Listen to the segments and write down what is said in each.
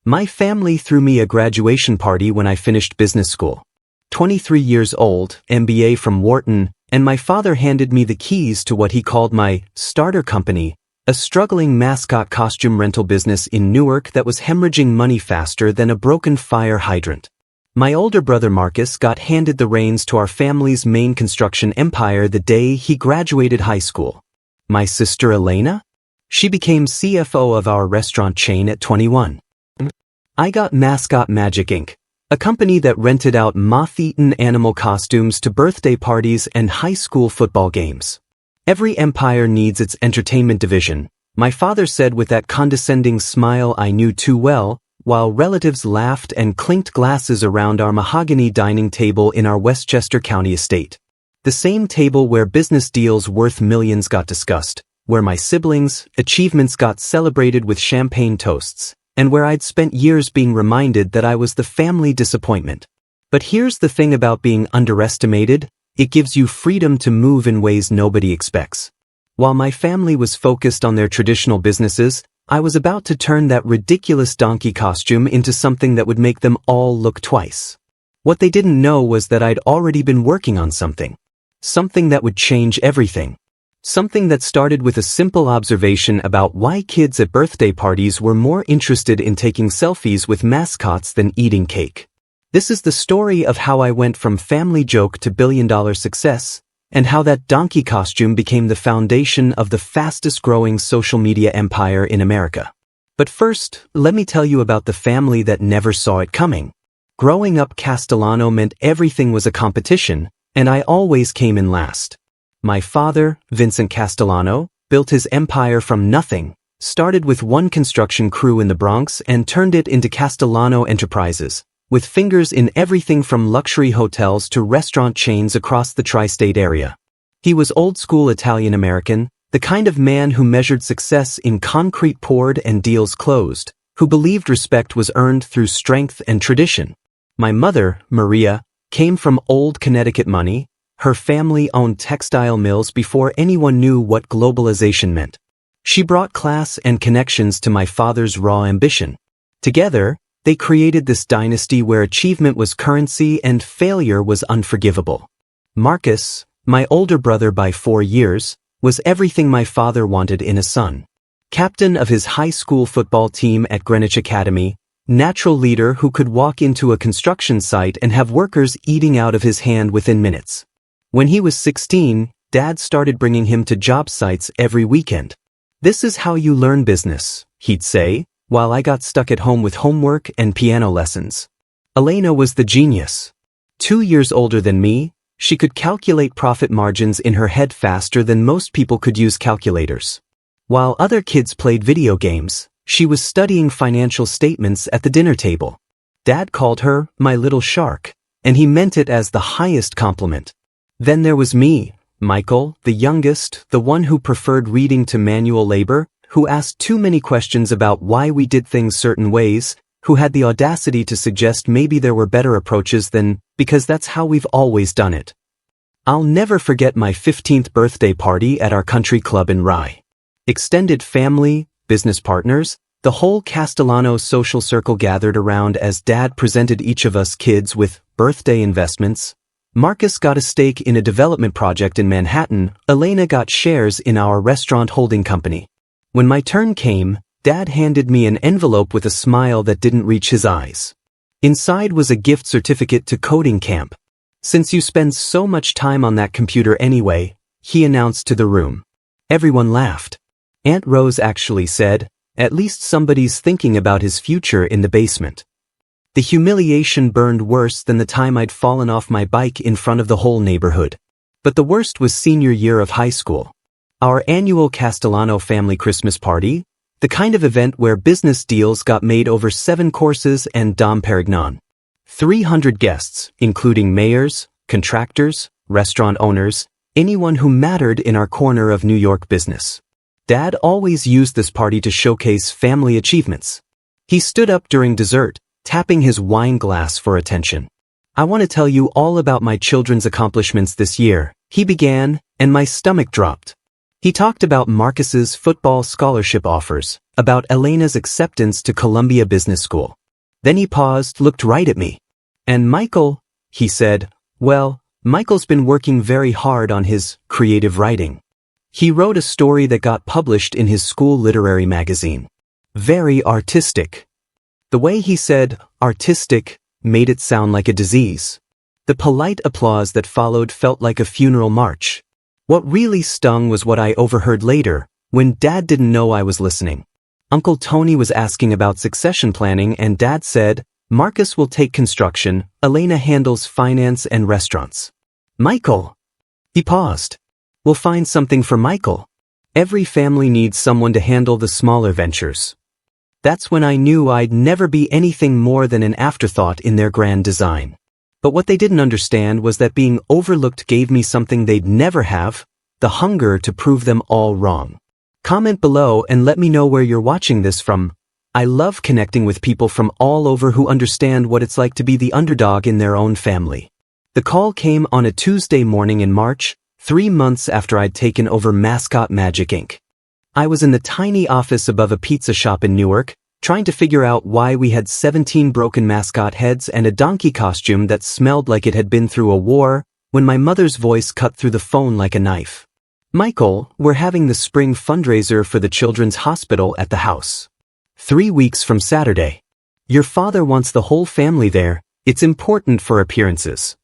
My family threw me a graduation party when I finished business school. 23 years old, MBA from Wharton, and my father handed me the keys to what he called my starter company, a struggling Mascot costume rental business in Newark that was hemorrhaging money faster than a broken fire hydrant. My older brother Marcus got handed the reins to our family's main construction empire the day he graduated high school. My sister Elena? She became CFO of our restaurant chain at 21. I got Mascot Magic Inc., a company that rented out moth-eaten animal costumes to birthday parties and high school football games. Every empire needs its entertainment division, my father said with that condescending smile I knew too well, while relatives laughed and clinked glasses around our mahogany dining table in our Westchester County estate. The same table where business deals worth millions got discussed, where my siblings' achievements got celebrated with champagne toasts, and where I'd spent years being reminded that I was the family disappointment. But here's the thing about being underestimated, it gives you freedom to move in ways nobody expects. While my family was focused on their traditional businesses, I was about to turn that ridiculous donkey costume into something that would make them all look twice. What they didn't know was that I'd already been working on something. Something that would change everything. Something that started with a simple observation about why kids at birthday parties were more interested in taking selfies with mascots than eating cake. This is the story of how I went from family joke to billion-dollar success, and how that donkey costume became the foundation of the fastest-growing social media empire in America. But first, let me tell you about the family that never saw it coming. Growing up Castellano meant everything was a competition, and I always came in last. My father, Vincent Castellano, built his empire from nothing, started with one construction crew in the Bronx and turned it into Castellano Enterprises, with fingers in everything from luxury hotels to restaurant chains across the tri-state area. He was old-school Italian-American, the kind of man who measured success in concrete poured and deals closed, who believed respect was earned through strength and tradition. My mother, Maria, came from old Connecticut money. Her family owned textile mills before anyone knew what globalization meant. She brought class and connections to my father's raw ambition. Together, they created this dynasty where achievement was currency and failure was unforgivable. Marcus, my older brother by 4 years, was everything my father wanted in a son. Captain of his high school football team at Greenwich Academy, natural leader who could walk into a construction site and have workers eating out of his hand within minutes. When he was 16, Dad started bringing him to job sites every weekend. "This is how you learn business," he'd say, while I got stuck at home with homework and piano lessons. Elena was the genius. 2 years older than me, she could calculate profit margins in her head faster than most people could use calculators. While other kids played video games, she was studying financial statements at the dinner table. Dad called her my little shark, and he meant it as the highest compliment. Then there was me, Michael, the youngest, the one who preferred reading to manual labor, who asked too many questions about why we did things certain ways, who had the audacity to suggest maybe there were better approaches than, because that's how we've always done it. I'll never forget my 15th birthday party at our country club in Rye. Extended family, business partners, the whole Castellano social circle gathered around as Dad presented each of us kids with birthday investments. Marcus got a stake in a development project in Manhattan. Elena got shares in our restaurant holding company. When my turn came, Dad handed me an envelope with a smile that didn't reach his eyes. Inside was a gift certificate to coding camp. "Since you spend so much time on that computer anyway," he announced to the room. Everyone laughed. Aunt Rose actually said, "At least somebody's thinking about his future in the basement." The humiliation burned worse than the time I'd fallen off my bike in front of the whole neighborhood. But the worst was senior year of high school. Our annual Castellano family Christmas party, the kind of event where business deals got made over 7 courses and Dom Perignon. 300 guests, including mayors, contractors, restaurant owners, anyone who mattered in our corner of New York business. Dad always used this party to showcase family achievements. He stood up during dessert, tapping his wine glass for attention. "I want to tell you all about my children's accomplishments this year," he began, and my stomach dropped. He talked about Marcus's football scholarship offers, about Elena's acceptance to Columbia Business School. Then he paused, looked right at me. And Michael, he said, well, Michael's been working very hard on his creative writing. He wrote a story that got published in his school literary magazine. Very artistic. The way he said artistic made it sound like a disease. The polite applause that followed felt like a funeral march. What really stung was what I overheard later, when Dad didn't know I was listening. Uncle Tony was asking about succession planning and Dad said, Marcus will take construction, Elena handles finance and restaurants. Michael! He paused. We'll find something for Michael. Every family needs someone to handle the smaller ventures. That's when I knew I'd never be anything more than an afterthought in their grand design. But what they didn't understand was that being overlooked gave me something they'd never have, the hunger to prove them all wrong. Comment below and let me know where you're watching this from. I love connecting with people from all over who understand what it's like to be the underdog in their own family. The call came on a Tuesday morning in March, 3 months after I'd taken over Mascot Magic Inc. I was in the tiny office above a pizza shop in Newark, trying to figure out why we had 17 broken mascot heads and a donkey costume that smelled like it had been through a war, when my mother's voice cut through the phone like a knife. Michael, we're having the spring fundraiser for the Children's Hospital at the house. 3 weeks from Saturday. Your father wants the whole family there, it's important for appearances.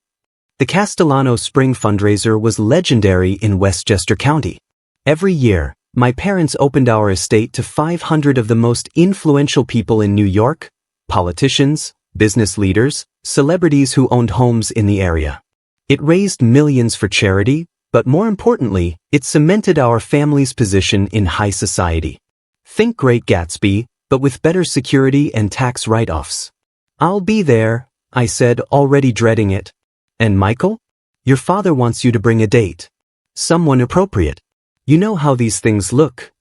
The Castellano Spring fundraiser was legendary in Westchester County. Every year, my parents opened our estate to 500 of the most influential people in New York, politicians, business leaders, celebrities who owned homes in the area. It raised millions for charity, but more importantly, it cemented our family's position in high society. Think Great Gatsby, but with better security and tax write-offs. I'll be there, I said, already dreading it. And Michael? Your father wants you to bring a date. Someone appropriate. You know how these things look.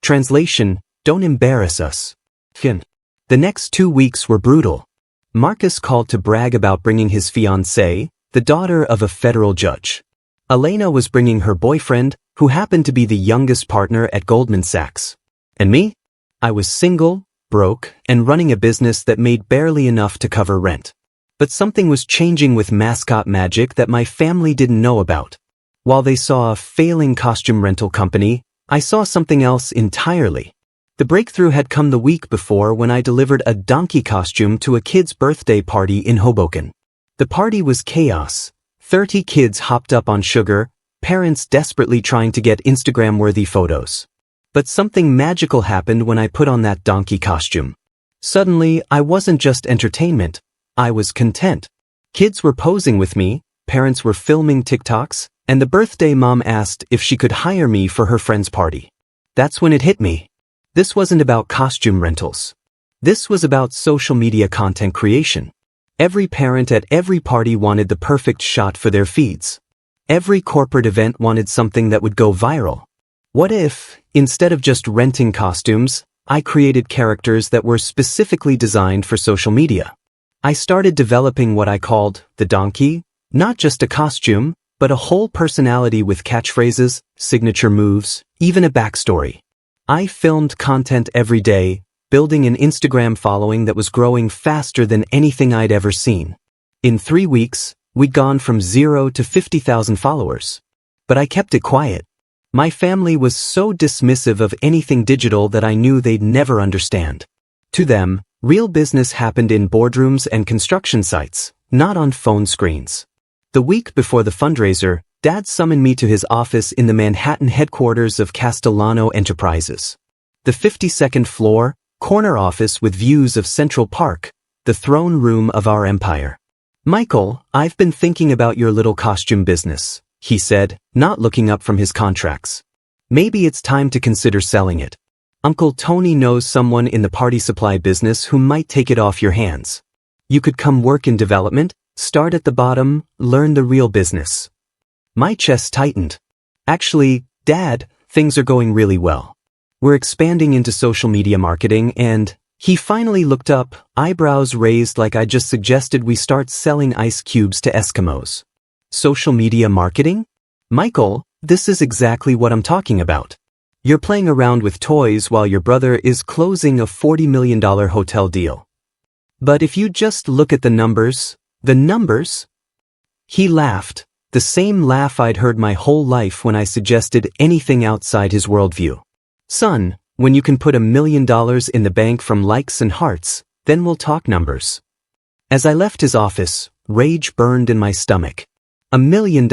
Translation, don't embarrass us. The next 2 weeks were brutal. Marcus called to brag about bringing his fiancée, the daughter of a federal judge. Elena was bringing her boyfriend, who happened to be the youngest partner at Goldman Sachs. And me? I was single, broke, and running a business that made barely enough to cover rent. But something was changing with Mascot Magic that my family didn't know about. While they saw a failing costume rental company, I saw something else entirely. The breakthrough had come the week before when I delivered a donkey costume to a kid's birthday party in Hoboken. The party was chaos. 30 kids hopped up on sugar, parents desperately trying to get Instagram-worthy photos. But something magical happened when I put on that donkey costume. Suddenly, I wasn't just entertainment, I was content. Kids were posing with me, parents were filming TikToks, and the birthday mom asked if she could hire me for her friend's party. That's when it hit me. This wasn't about costume rentals. This was about social media content creation. Every parent at every party wanted the perfect shot for their feeds. Every corporate event wanted something that would go viral. What if, instead of just renting costumes, I created characters that were specifically designed for social media? I started developing what I called the donkey, not just a costume, but a whole personality with catchphrases, signature moves, even a backstory. I filmed content every day, building an Instagram following that was growing faster than anything I'd ever seen. In 3 weeks, we'd gone from 0 to 50,000 followers. But I kept it quiet. My family was so dismissive of anything digital that I knew they'd never understand. To them, real business happened in boardrooms and construction sites, not on phone screens. The week before the fundraiser, Dad summoned me to his office in the Manhattan headquarters of Castellano Enterprises. The 52nd floor, corner office with views of Central Park, the throne room of our empire. Michael, I've been thinking about your little costume business, he said, not looking up from his contracts. Maybe it's time to consider selling it. Uncle Tony knows someone in the party supply business who might take it off your hands. You could come work in development, start at the bottom, learn the real business. My chest tightened. Actually, Dad, things are going really well. We're expanding into social media marketing and, he finally looked up, eyebrows raised like I just suggested we start selling ice cubes to Eskimos. Social media marketing? Michael, this is exactly what I'm talking about. You're playing around with toys while your brother is closing a $40 million hotel deal. But if you just look at the numbers. He laughed, the same laugh I'd heard my whole life when I suggested anything outside his worldview. Son, when you can put $1 million in the bank from likes and hearts, then we'll talk numbers. As I left his office, rage burned in my stomach. $1 million.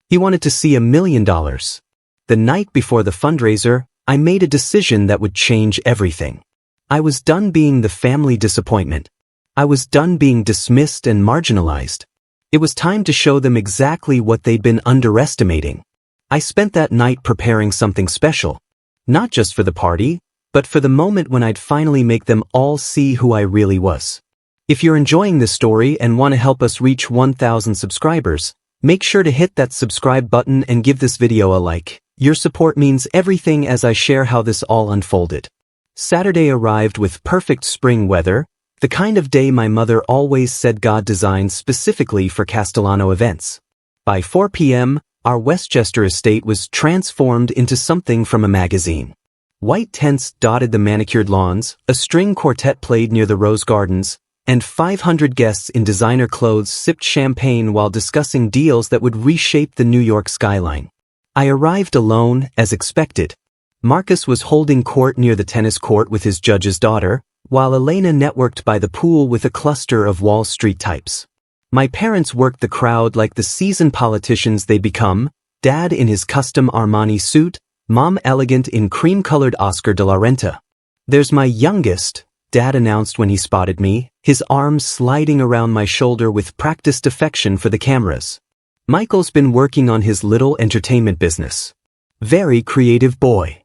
He wanted to see $1 million. The night before the fundraiser, I made a decision that would change everything. I was done being the family disappointment. I was done being dismissed and marginalized. It was time to show them exactly what they'd been underestimating. I spent that night preparing something special. Not just for the party, but for the moment when I'd finally make them all see who I really was. If you're enjoying this story and want to help us reach 1,000 subscribers, make sure to hit that subscribe button and give this video a like. Your support means everything as I share how this all unfolded. Saturday arrived with perfect spring weather, the kind of day my mother always said God designed specifically for Castellano events. By 4 p.m., our Westchester estate was transformed into something from a magazine. White tents dotted the manicured lawns, a string quartet played near the rose gardens, and 500 guests in designer clothes sipped champagne while discussing deals that would reshape the New York skyline. I arrived alone, as expected. Marcus was holding court near the tennis court with his judge's daughter, while Elena networked by the pool with a cluster of Wall Street types. My parents worked the crowd like the seasoned politicians they become, Dad in his custom Armani suit, Mom elegant in cream-colored Oscar de la Renta. There's my youngest, Dad announced when he spotted me, his arms sliding around my shoulder with practiced affection for the cameras. Michael's been working on his little entertainment business. Very creative boy.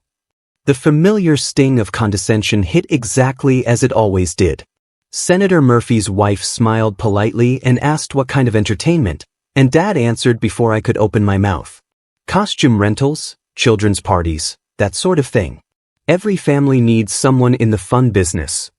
The familiar sting of condescension hit exactly as it always did. Senator Murphy's wife smiled politely and asked what kind of entertainment, and Dad answered before I could open my mouth. Costume rentals, children's parties, that sort of thing. Every family needs someone in the fun business.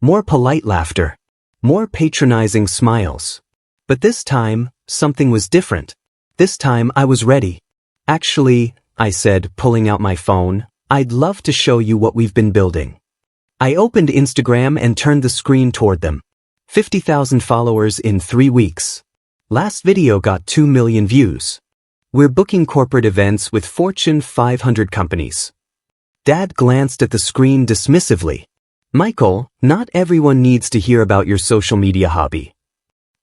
More polite laughter. More patronizing smiles. But this time, something was different. This time I was ready. Actually, I said, pulling out my phone, I'd love to show you what we've been building. I opened Instagram and turned the screen toward them. 50,000 followers in 3 weeks. Last video got 2 million views. We're booking corporate events with Fortune 500 companies. Dad glanced at the screen dismissively. Michael, not everyone needs to hear about your social media hobby.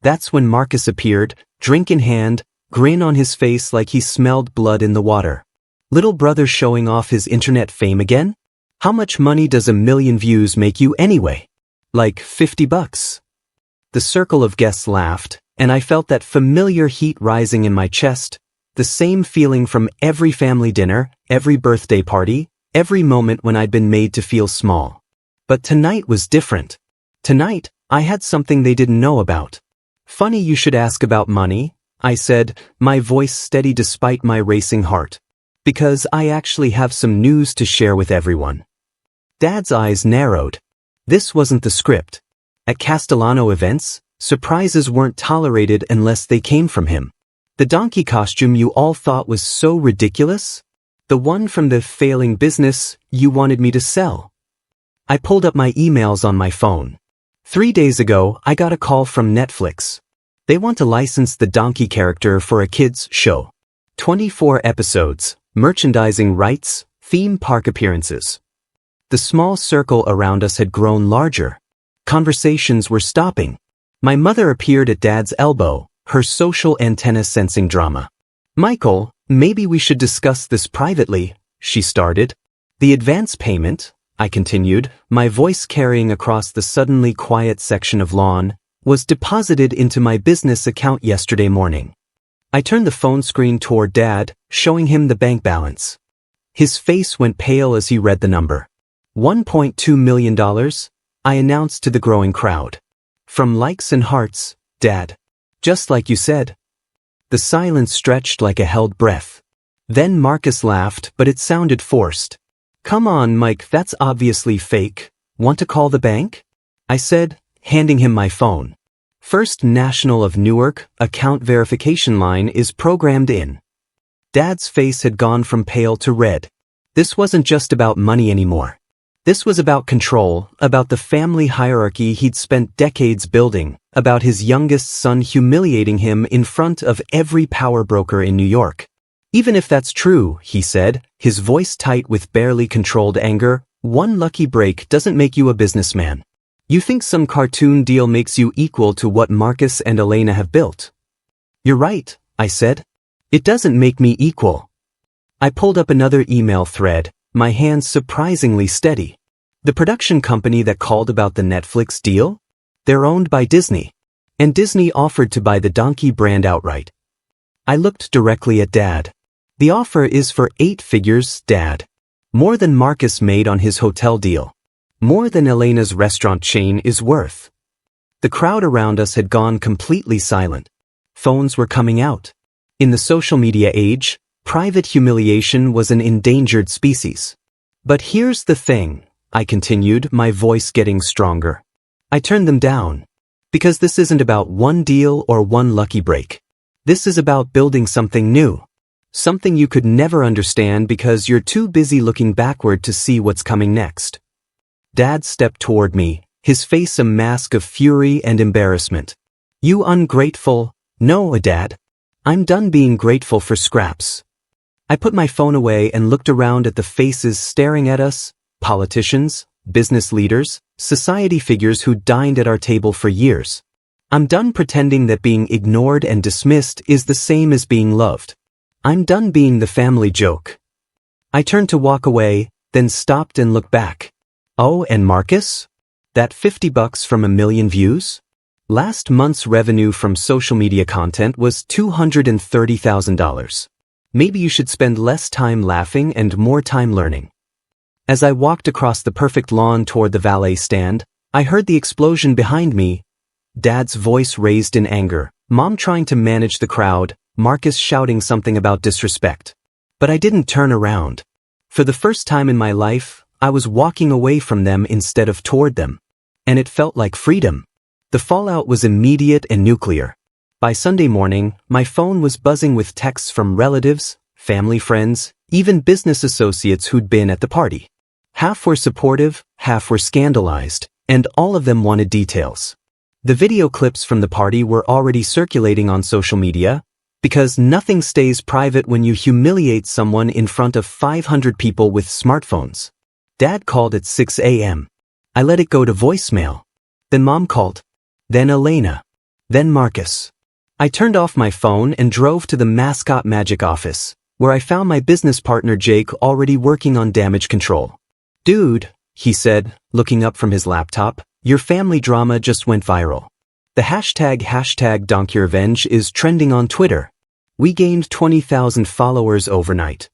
That's when Marcus appeared, drink in hand, grin on his face like he smelled blood in the water. Little brother showing off his internet fame again? How much money does 1 million views make you anyway? Like $50. The circle of guests laughed, and I felt that familiar heat rising in my chest, the same feeling from every family dinner, every birthday party, every moment when I'd been made to feel small. But tonight was different. Tonight, I had something they didn't know about. Funny you should ask about money, I said, my voice steady despite my racing heart. Because I actually have some news to share with everyone. Dad's eyes narrowed. This wasn't the script. At Castellano events, surprises weren't tolerated unless they came from him. The donkey costume you all thought was so ridiculous? The one from the failing business you wanted me to sell. I pulled up my emails on my phone. 3 days ago, I got a call from Netflix. They want to license the donkey character for a kids' show. 24 episodes, merchandising rights, theme park appearances. The small circle around us had grown larger. Conversations were stopping. My mother appeared at Dad's elbow, her social antenna sensing drama. Michael, maybe we should discuss this privately, she started. The advance payment, I continued, my voice carrying across the suddenly quiet section of lawn, was deposited into my business account yesterday morning. I turned the phone screen toward Dad, showing him the bank balance. His face went pale as he read the number. $1.2 million, I announced to the growing crowd. From likes and hearts, Dad. Just like you said. The silence stretched like a held breath. Then Marcus laughed, but it sounded forced. Come on, Mike, that's obviously fake. Want to call the bank? I said, handing him my phone. First National of Newark, account verification line is programmed in. Dad's face had gone from pale to red. This wasn't just about money anymore. This was about control, about the family hierarchy he'd spent decades building, about his youngest son humiliating him in front of every power broker in New York. Even if that's true, he said, his voice tight with barely controlled anger, one lucky break doesn't make you a businessman. You think some cartoon deal makes you equal to what Marcus and Elena have built? You're right, I said. It doesn't make me equal. I pulled up another email thread, my hands surprisingly steady. The production company that called about the Netflix deal? They're owned by Disney. And Disney offered to buy the Donkey brand outright. I looked directly at Dad. The offer is for 8 figures, Dad. More than Marcus made on his hotel deal. More than Elena's restaurant chain is worth. The crowd around us had gone completely silent. Phones were coming out. In the social media age, private humiliation was an endangered species. But here's the thing, I continued, my voice getting stronger. I turned them down. Because this isn't about one deal or one lucky break. This is about building something new. Something you could never understand because you're too busy looking backward to see what's coming next. Dad stepped toward me, his face a mask of fury and embarrassment. You ungrateful. No, Dad. I'm done being grateful for scraps. I put my phone away and looked around at the faces staring at us, politicians, business leaders, society figures who dined at our table for years. I'm done pretending that being ignored and dismissed is the same as being loved. I'm done being the family joke. I turned to walk away, then stopped and looked back. Oh, and Marcus? That $50 from 1 million views? Last month's revenue from social media content was $230,000. Maybe you should spend less time laughing and more time learning. As I walked across the perfect lawn toward the valet stand, I heard the explosion behind me. Dad's voice raised in anger, Mom trying to manage the crowd, Marcus shouting something about disrespect. But I didn't turn around. For the first time in my life, I was walking away from them instead of toward them. And it felt like freedom. The fallout was immediate and nuclear. By Sunday morning, my phone was buzzing with texts from relatives, family friends, even business associates who'd been at the party. Half were supportive, half were scandalized, and all of them wanted details. The video clips from the party were already circulating on social media, because nothing stays private when you humiliate someone in front of 500 people with smartphones. Dad called at 6 a.m. I let it go to voicemail. Then Mom called. Then Elena. Then Marcus. I turned off my phone and drove to the Mascot Magic office, where I found my business partner Jake already working on damage control. Dude, he said, looking up from his laptop, your family drama just went viral. The hashtag #DonkeyRevenge is trending on Twitter. We gained 20,000 followers overnight.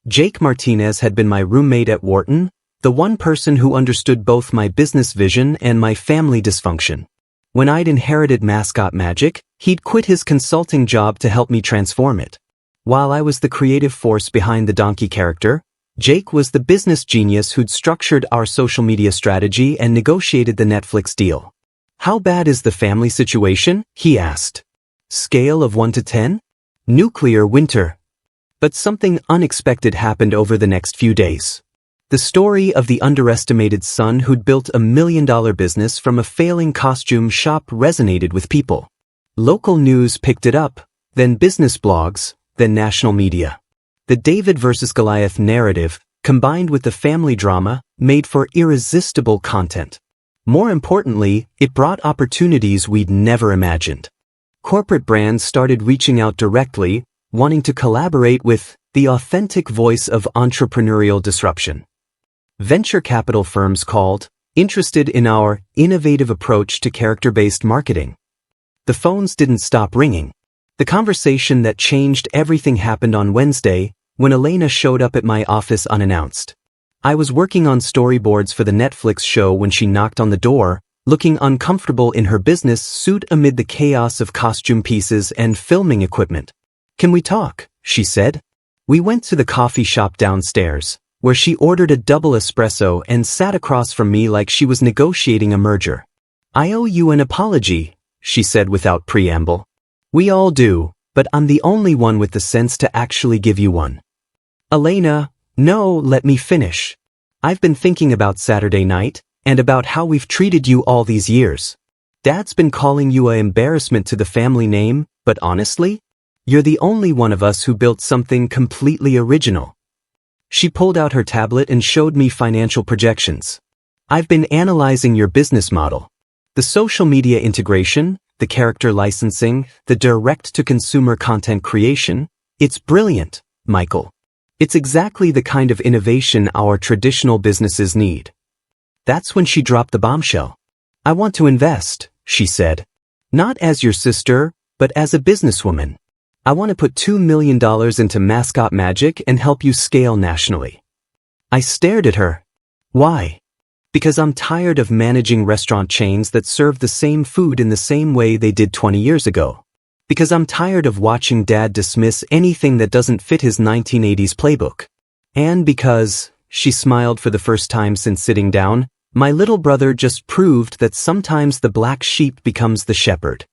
Jake Martinez had been my roommate at Wharton, the one person who understood both my business vision and my family dysfunction. When I'd inherited Mascot Magic, he'd quit his consulting job to help me transform it. While I was the creative force behind the Donkey character, Jake was the business genius who'd structured our social media strategy and negotiated the Netflix deal. How bad is the family situation? He asked. Scale of 1 to 10? Nuclear winter. But something unexpected happened over the next few days. The story of the underestimated son who'd built a $1 million business from a failing costume shop resonated with people. Local news picked it up, then business blogs, then national media. The David versus Goliath narrative, combined with the family drama, made for irresistible content. More importantly, it brought opportunities we'd never imagined. Corporate brands started reaching out directly, wanting to collaborate with the authentic voice of entrepreneurial disruption. Venture capital firms called, interested in our innovative approach to character-based marketing. The phones didn't stop ringing. The conversation that changed everything happened on Wednesday, when Elena showed up at my office unannounced. I was working on storyboards for the Netflix show when she knocked on the door, looking uncomfortable in her business suit amid the chaos of costume pieces and filming equipment. Can we talk? She said. We went to the coffee shop downstairs, where she ordered a double espresso and sat across from me like she was negotiating a merger. I owe you an apology, she said without preamble. We all do, but I'm the only one with the sense to actually give you one. Elena, no, let me finish. I've been thinking about Saturday night, and about how we've treated you all these years. Dad's been calling you an embarrassment to the family name, but honestly, you're the only one of us who built something completely original. She pulled out her tablet and showed me financial projections. I've been analyzing your business model. The social media integration, the character licensing, the direct-to-consumer content creation. It's brilliant, Michael. It's exactly the kind of innovation our traditional businesses need. That's when she dropped the bombshell. I want to invest, she said. Not as your sister, but as a businesswoman. I want to put $2 million into Mascot Magic and help you scale nationally. I stared at her. Why? Because I'm tired of managing restaurant chains that serve the same food in the same way they did 20 years ago. Because I'm tired of watching Dad dismiss anything that doesn't fit his 1980s playbook. And because, she smiled for the first time since sitting down, my little brother just proved that sometimes the black sheep becomes the shepherd.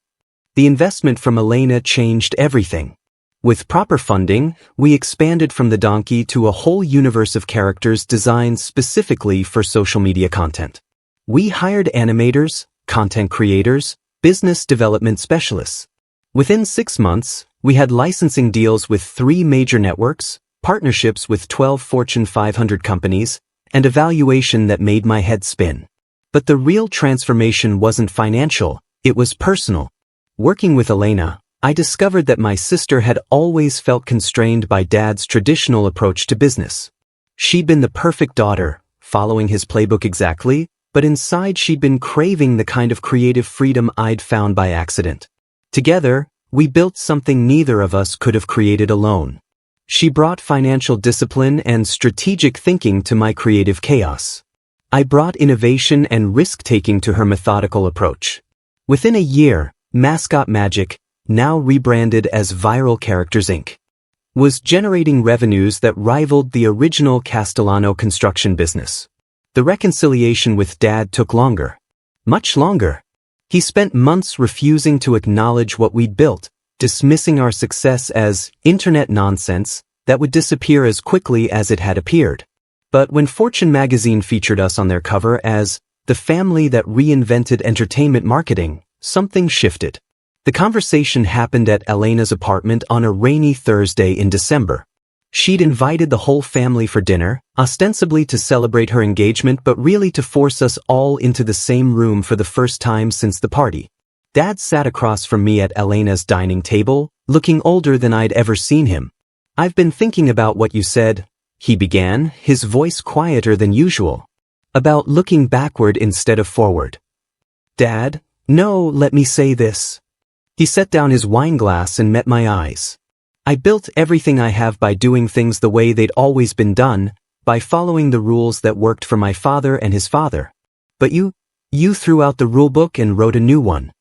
The investment from Elena changed everything. With proper funding, we expanded from the donkey to a whole universe of characters designed specifically for social media content. We hired animators, content creators, business development specialists. Within 6 months, we had licensing deals with 3 major networks, partnerships with 12 Fortune 500 companies, and a valuation that made my head spin. But the real transformation wasn't financial, it was personal. Working with Elena, I discovered that my sister had always felt constrained by Dad's traditional approach to business. She'd been the perfect daughter, following his playbook exactly, but inside she'd been craving the kind of creative freedom I'd found by accident. Together, we built something neither of us could have created alone. She brought financial discipline and strategic thinking to my creative chaos. I brought innovation and risk-taking to her methodical approach. Within a year, Mascot Magic, now rebranded as Viral Characters Inc., was generating revenues that rivaled the original Castellano construction business. The reconciliation with Dad took longer. Much longer. He spent months refusing to acknowledge what we'd built, dismissing our success as internet nonsense that would disappear as quickly as it had appeared. But when Fortune magazine featured us on their cover as the family that reinvented entertainment marketing, something shifted. The conversation happened at Elena's apartment on a rainy Thursday in December. She'd invited the whole family for dinner, ostensibly to celebrate her engagement but really to force us all into the same room for the first time since the party. Dad sat across from me at Elena's dining table, looking older than I'd ever seen him. "I've been thinking about what you said," he began, his voice quieter than usual. "About looking backward instead of forward." "Dad, no, let me say this." He set down his wine glass and met my eyes. "I built everything I have by doing things the way they'd always been done, by following the rules that worked for my father and his father. But you threw out the rulebook and wrote a new one."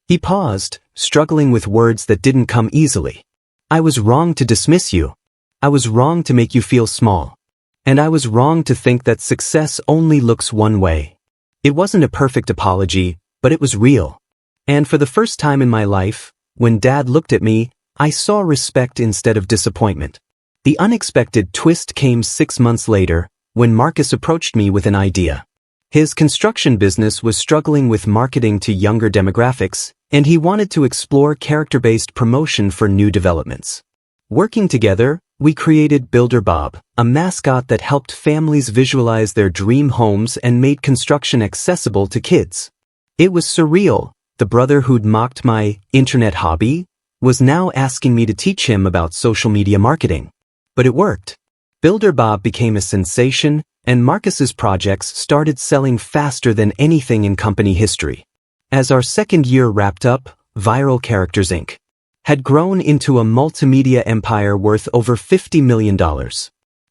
He paused, struggling with words that didn't come easily. "I was wrong to dismiss you. I was wrong to make you feel small. And I was wrong to think that success only looks one way." It wasn't a perfect apology, but it was real. And for the first time in my life, when Dad looked at me, I saw respect instead of disappointment. The unexpected twist came 6 months later, when Marcus approached me with an idea. His construction business was struggling with marketing to younger demographics, and he wanted to explore character-based promotion for new developments. Working together, we created Builder Bob, a mascot that helped families visualize their dream homes and made construction accessible to kids. It was surreal. The brother who'd mocked my internet hobby was now asking me to teach him about social media marketing. But it worked. Builder Bob became a sensation, and Marcus's projects started selling faster than anything in company history. As our second year wrapped up, Viral Characters Inc. had grown into a multimedia empire worth over $50 million.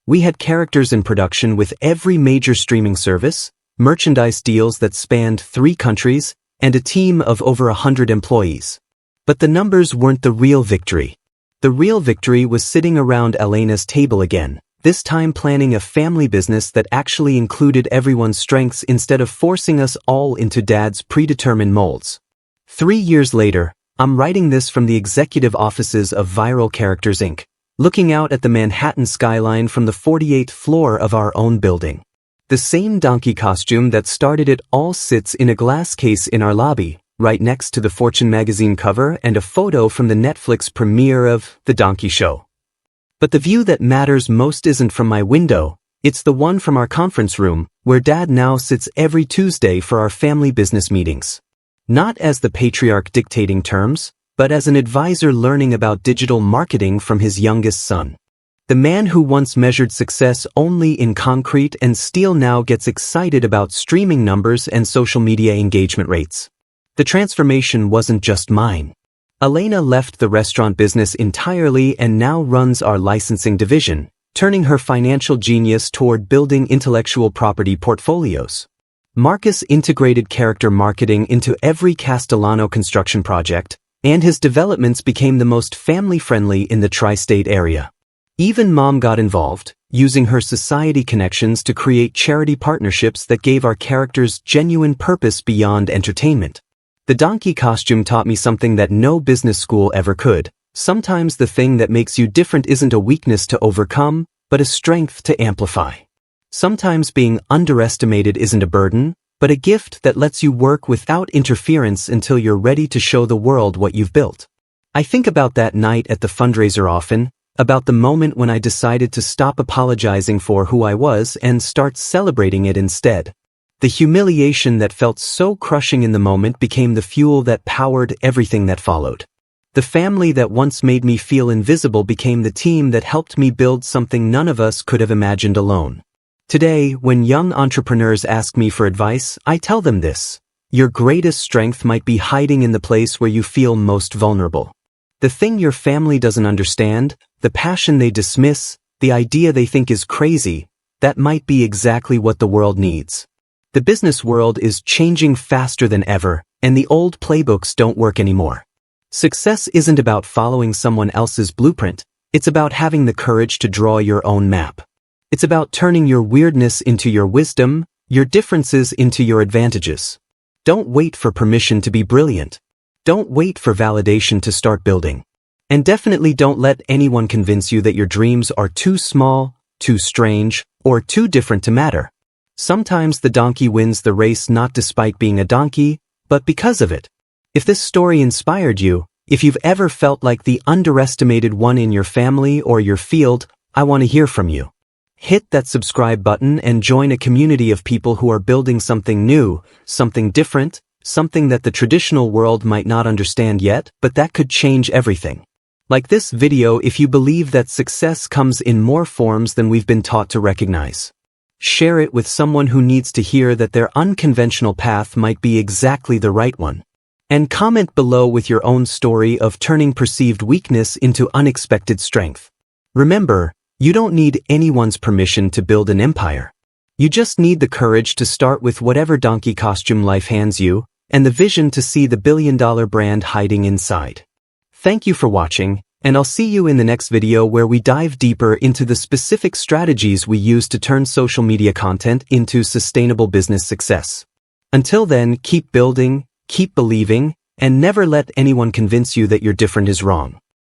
We had characters in production with every major streaming service, merchandise deals that spanned 3 countries, and a team of over 100 employees. But the numbers weren't the real victory. The real victory was sitting around Elena's table again, this time planning a family business that actually included everyone's strengths instead of forcing us all into Dad's predetermined molds. 3 years later, I'm writing this from the executive offices of Viral Characters Inc., looking out at the Manhattan skyline from the 48th floor of our own building. The same donkey costume that started it all sits in a glass case in our lobby, right next to the Fortune magazine cover and a photo from the Netflix premiere of The Donkey Show. But the view that matters most isn't from my window, it's the one from our conference room, where Dad now sits every Tuesday for our family business meetings. Not as the patriarch dictating terms, but as an advisor learning about digital marketing from his youngest son. The man who once measured success only in concrete and steel now gets excited about streaming numbers and social media engagement rates. The transformation wasn't just mine. Elena left the restaurant business entirely and now runs our licensing division, turning her financial genius toward building intellectual property portfolios. Marcus integrated character marketing into every Castellano construction project, and his developments became the most family-friendly in the tri-state area. Even Mom got involved, using her society connections to create charity partnerships that gave our characters genuine purpose beyond entertainment. The donkey costume taught me something that no business school ever could. Sometimes the thing that makes you different isn't a weakness to overcome, but a strength to amplify. Sometimes being underestimated isn't a burden, but a gift that lets you work without interference until you're ready to show the world what you've built. I think about that night at the fundraiser often, about the moment when I decided to stop apologizing for who I was and start celebrating it instead. The humiliation that felt so crushing in the moment became the fuel that powered everything that followed. The family that once made me feel invisible became the team that helped me build something none of us could have imagined alone. Today, when young entrepreneurs ask me for advice, I tell them this: your greatest strength might be hiding in the place where you feel most vulnerable. The thing your family doesn't understand, the passion they dismiss, the idea they think is crazy, that might be exactly what the world needs. The business world is changing faster than ever, and the old playbooks don't work anymore. Success isn't about following someone else's blueprint, it's about having the courage to draw your own map. It's about turning your weirdness into your wisdom, your differences into your advantages. Don't wait for permission to be brilliant. Don't wait for validation to start building. And definitely don't let anyone convince you that your dreams are too small, too strange, or too different to matter. Sometimes the donkey wins the race not despite being a donkey, but because of it. If this story inspired you, if you've ever felt like the underestimated one in your family or your field, I want to hear from you. Hit that subscribe button and join a community of people who are building something new, something different, something that the traditional world might not understand yet, but that could change everything. Like this video if you believe that success comes in more forms than we've been taught to recognize. Share it with someone who needs to hear that their unconventional path might be exactly the right one. And comment below with your own story of turning perceived weakness into unexpected strength. Remember, you don't need anyone's permission to build an empire. You just need the courage to start with whatever donkey costume life hands you, and the vision to see the billion-dollar brand hiding inside. Thank you for watching, and I'll see you in the next video where we dive deeper into the specific strategies we use to turn social media content into sustainable business success. Until then, keep building, keep believing, and never let anyone convince you that you're different is wrong.